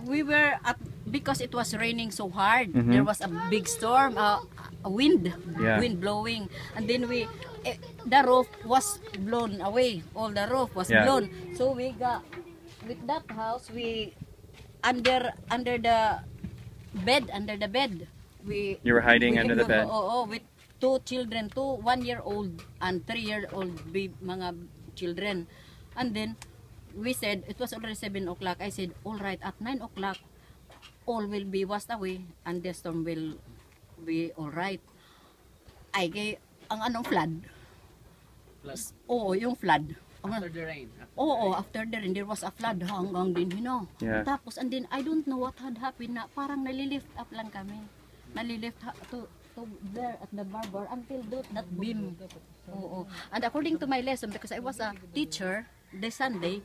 we were at, because it was raining so hard. There was a big storm, a wind blowing, and then the roof was blown away. All the roof was blown. So we got with that house. We under the bed. You were hiding under the bed. With two children, 1-year-old and 3-year-old mga children, and then we said it was already 7 o'clock. I said, all right, at 9 o'clock, all will be washed away and the storm will be all right. Ay, ang anong flood? Oo, yung flood. After the rain. After the rain, there was a flood hanggang din, you know. Yeah. Tapos, and then, I don't know what had happened na parang nalilift up lang kami. Nalilift to there at the barber until that beam. And according to my lesson, because I was a teacher, this Sunday,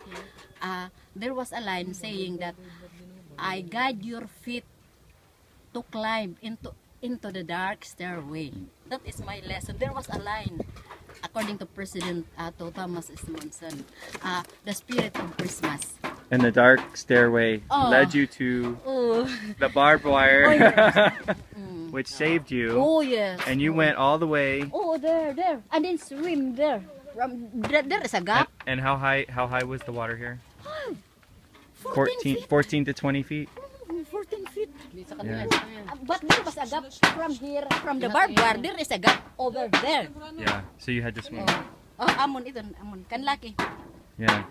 there was a line saying that I guide your feet to climb into the dark stairway. That is my lesson. There was a line, according to President Thomas S. Monson, the spirit of Christmas. And the dark stairway led you to the barbed wire, which saved you. Oh yes. And you went all the way. Oh, there, and then swim there. There is a gap. And how high was the water here? 14 to 20 feet. 14 feet. Yeah. But there was a gap from here, from the barbed wire. There is a gap over there. Yeah. So you had to swim. Amon ito, kanlaki. Yeah.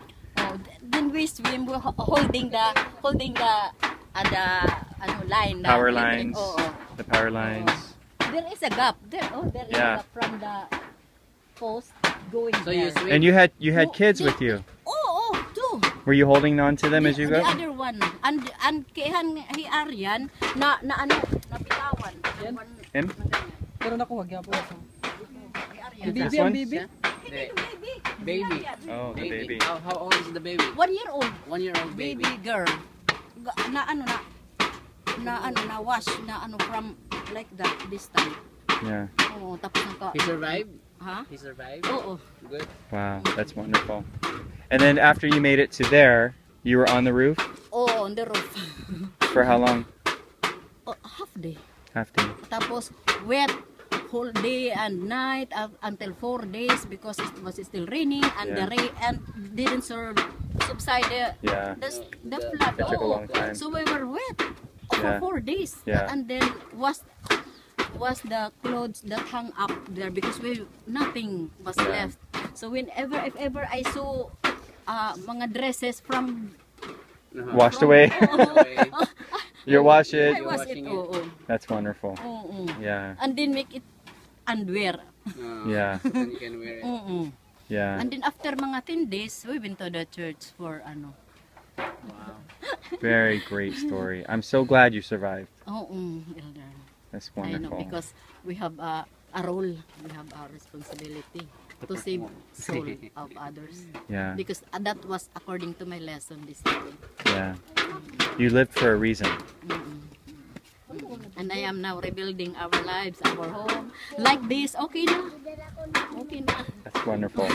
Then we swim, holding the line. Power lines. The power lines. There is a gap. There is a gap from the post going So there. you swim. And you had kids with you. Two. Were you holding on to them as you The go? other one. And kaihan hi Aryan na napitawan. Him? Pero nakuha gyapon. This one? Baby. Baby. Oh, the baby. How old is the baby? 1 year old. 1 year old baby. Baby girl. Na wash from like that this time. Yeah. Tapos He survived? Ha? He survived? Good. Wow, that's wonderful. And then after you made it to there, you were on the roof On the roof. for how long? Half day. Half day. Tapos wet whole day and night until 4 days because it was still raining and the rain and didn't subside the flood. It took a long time. So we were wet for 4 days. Yeah. And then was the clothes that hung up there because nothing was left. So if ever I saw mga dresses from Washed away. You wash it. I was it. That's wonderful. Yeah. And then make it underwear. Yeah. And you can wear it. Yeah. And then after mga 10 days, we went to the church for Wow. Very great story. I'm so glad you survived. Elder. That's I know, wonderful. because we have a role, we have a responsibility to save soul of others. Yeah. Because that was according to my lesson this morning. Yeah. You lived for a reason. And I am now rebuilding our lives, our home. Like this, okay na. Okay na. That's wonderful.